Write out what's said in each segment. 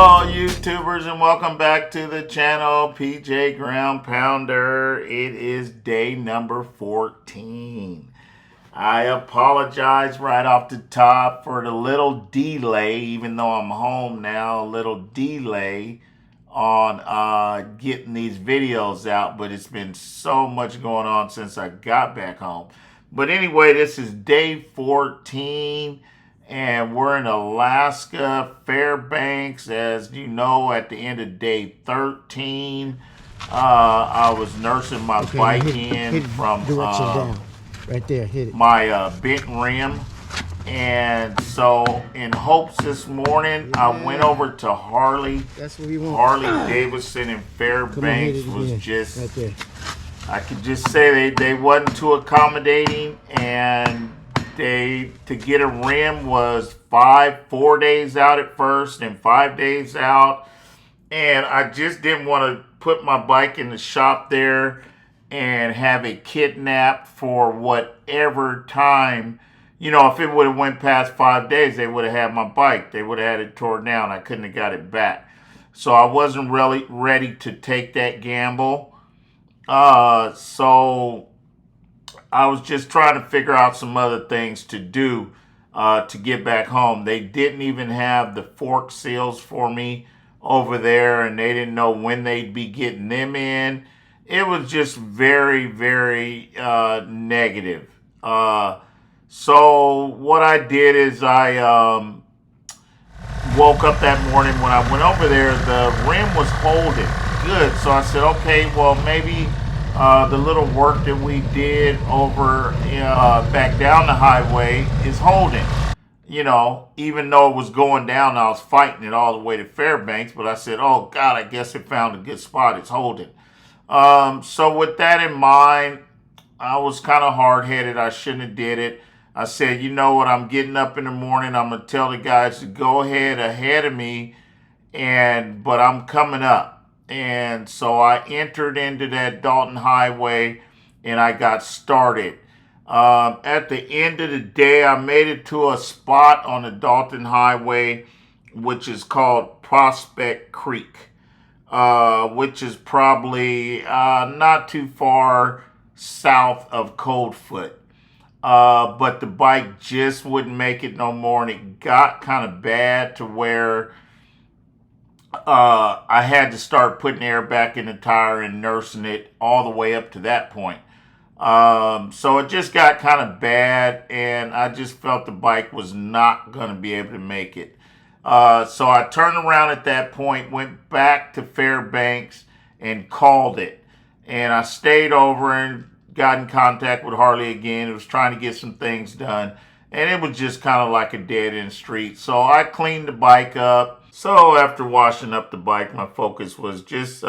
Hello YouTubers and welcome back to the channel PJ Ground Pounder. It is day number 14. I apologize right off the top for the little delay, even though I'm home now, a little delay on getting these videos out, but it's been so much going on since I got back home. But anyway, this is day 14. And we're in Alaska, Fairbanks. As you know, at the end of day 13, I was nursing my bike in from down. Right there, hit it. My bent rim. And so in hopes this morning, I went over to Harley. That's what we want. Harley Davidson in Fairbanks was just, right there. I could just say they wasn't too accommodating, and to get a rim was 4 days out at first and 5 days out, and I just didn't want to put my bike in the shop there and have it kidnapped for whatever time. You know, if it would have went past 5 days, they would have had my bike. They would have had it torn down. I couldn't have got it back. So I wasn't really ready to take that gamble. So I was just trying to figure out some other things to do to get back home. They didn't even have the fork seals for me over there, and they didn't know when they'd be getting them in. It was just very, very negative. So what I did is I woke up that morning. When I went over there, the rim was holding good. So I said, okay, well, maybe the little work that we did over back down the highway is holding. You know, even though it was going down, I was fighting it all the way to Fairbanks. But I said, oh, God, I guess it found a good spot. It's holding. So with that in mind, I was kind of hard-headed. I shouldn't have did it. I said, you know what, I'm getting up in the morning. I'm going to tell the guys to go ahead of me, but I'm coming up. And so I entered into that Dalton Highway, and I got started. At the end of the day, I made it to a spot on the Dalton Highway, which is called Prospect Creek, which is probably not too far south of Coldfoot. But the bike just wouldn't make it no more, and it got kind of bad to where I had to start putting air back in the tire and nursing it all the way up to that point. So it just got kind of bad, and I just felt the bike was not going to be able to make it. So I turned around at that point, went back to Fairbanks, and called it. And I stayed over and got in contact with Harley again. It was trying to get some things done, and it was just kind of like a dead-end street. So I cleaned the bike up. So after washing up the bike, my focus was just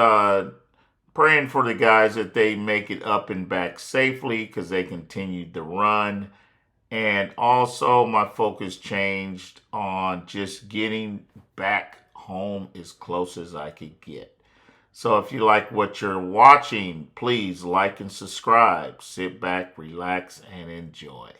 praying for the guys that they make it up and back safely, because they continued the run. And also my focus changed on just getting back home as close as I could get. So if you like what you're watching, please like and subscribe. Sit back, relax, and enjoy.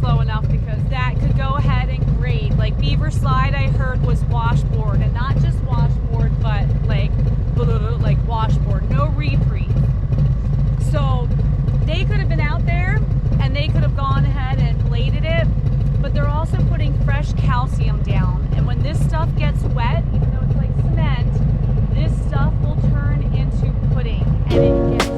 slow enough because that could go ahead and grade. Like Beaver Slide, I heard was washboard, and not just washboard, but like washboard, no reprieve. So they could have been out there and they could have gone ahead and bladed it, but they're also putting fresh calcium down. And when this stuff gets wet, even though it's like cement, this stuff will turn into pudding, and it gets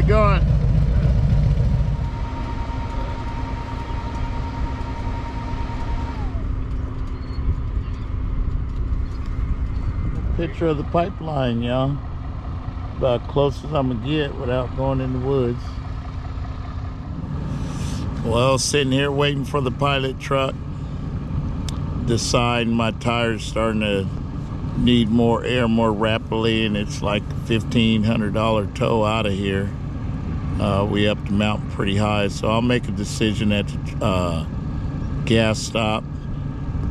going? Picture of the pipeline, y'all. About close as I'm gonna get without going in the woods. Well, sitting here waiting for the pilot truck. Deciding my tire's starting to need more air more rapidly, and it's like $1,500 tow out of here. We up the mountain pretty high, so I'll make a decision at the gas stop,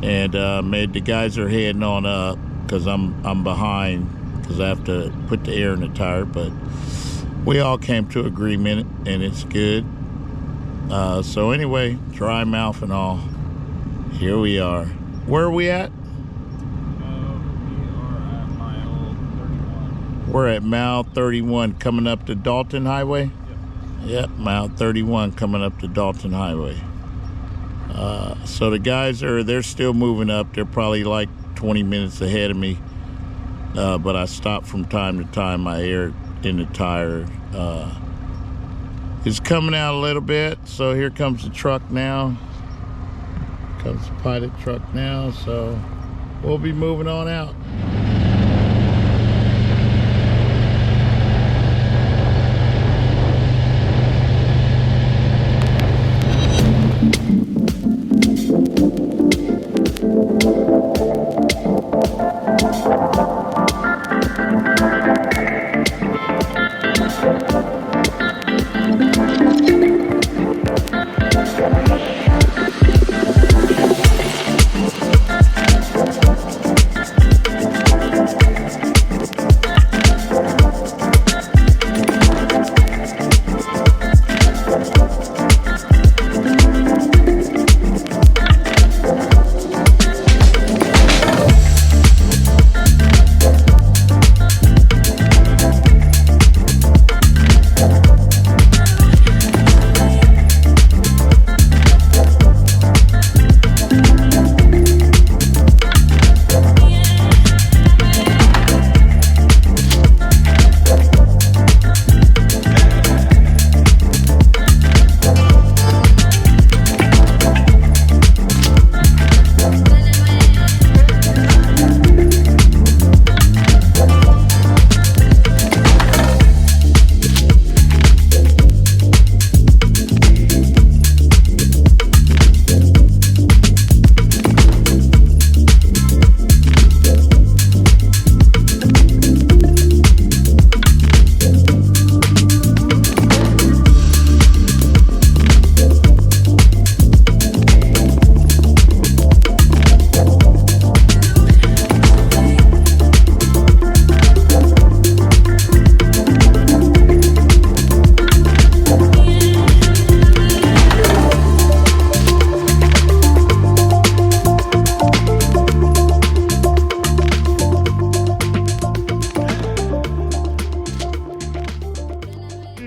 and made the guys are heading on up because I'm behind because I have to put the air in the tire, but we all came to agreement and it's good. So anyway, dry mouth and all, here we are. Where are we at? We're at mile 31 coming up to Dalton Highway. Yep, mile 31 coming up to Dalton Highway. So the guys they're still moving up. They're probably like 20 minutes ahead of me. But I stop from time to time. My air in the tire is coming out a little bit. So here comes the truck now. Comes the pilot truck now. So we'll be moving on out.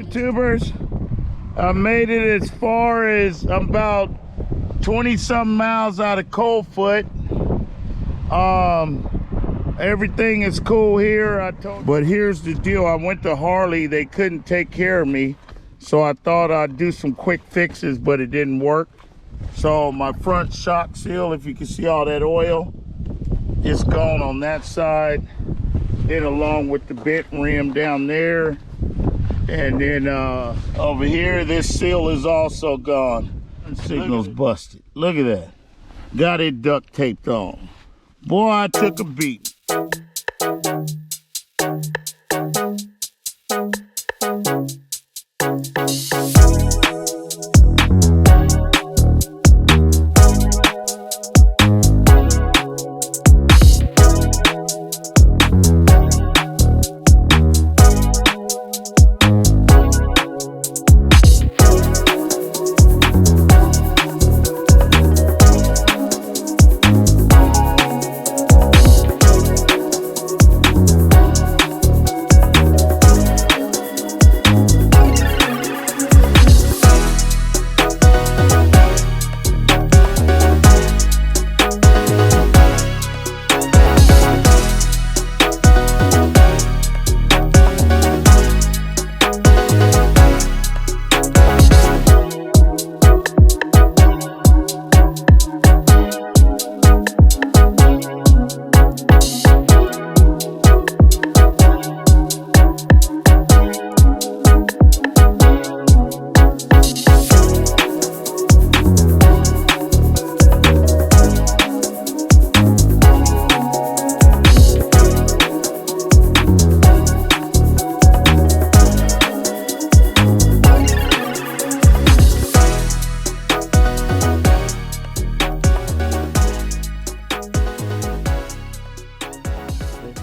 YouTubers. I made it as far as I'm about 20-something miles out of Coldfoot. Everything is cool here. But here's the deal. I went to Harley. They couldn't take care of me. So I thought I'd do some quick fixes, but it didn't work. So my front shock seal, if you can see all that oil, it's gone on that side. Then along with the bent rim down there. And then over here, this seal is also gone. Signal's busted. Look at that. Got it duct taped on. Boy, I took a beat.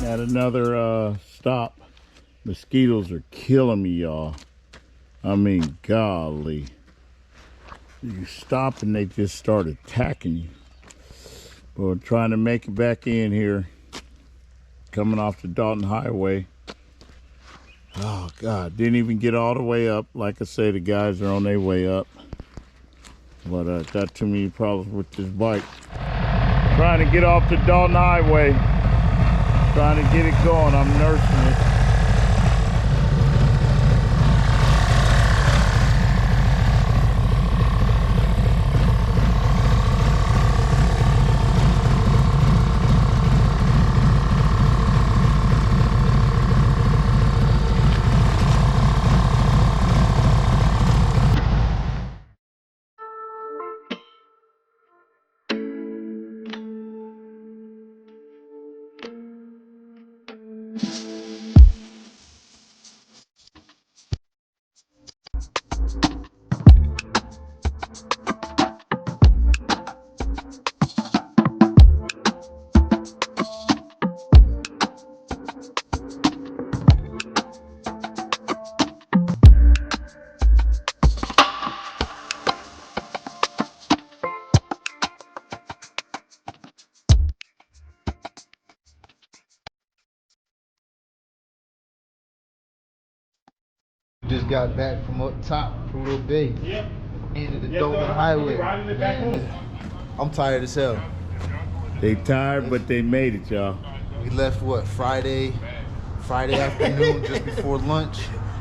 At another stop. Mosquitoes are killing me, y'all. I mean, golly. You stop and they just start attacking you. But we're trying to make it back in here. Coming off the Dalton Highway. Oh, God. Didn't even get all the way up. Like I say, the guys are on their way up. But I got too many problems with this bike. Trying to get off the Dalton Highway. Trying to get it going. I'm nursing it. Just got back from up top, Prudhoe Bay. Yep. Into the Dalton Highway. I'm tired as hell. They tired, but they made it, y'all. We left what, Friday afternoon, just before lunch.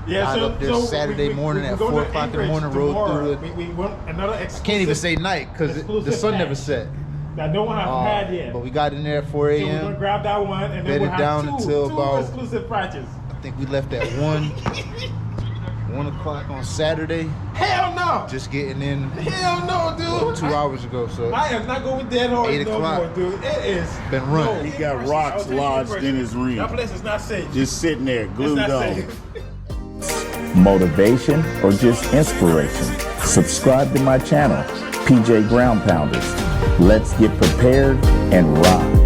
Yeah, got up there Saturday morning at 4 o'clock in the morning, rode through it. We want another exclusive. I can't even say night because the sun never set. That no one has had yet. But we got in there at 4 So a.m. we're gonna grab that one and then we'll have down until two about exclusive patches. I think we left at 1 o'clock on Saturday. Hell no! Just getting in. Hell no, dude! 2 hours ago, so I am not going dead hard 8 no o'clock. more, dude. It is been running. He got rocks lodged in his ring. That place is not safe. Just sitting there, glued it's not on. safe. Motivation or just inspiration? Subscribe to my channel, PJ Ground Pounders. Let's get prepared and rock.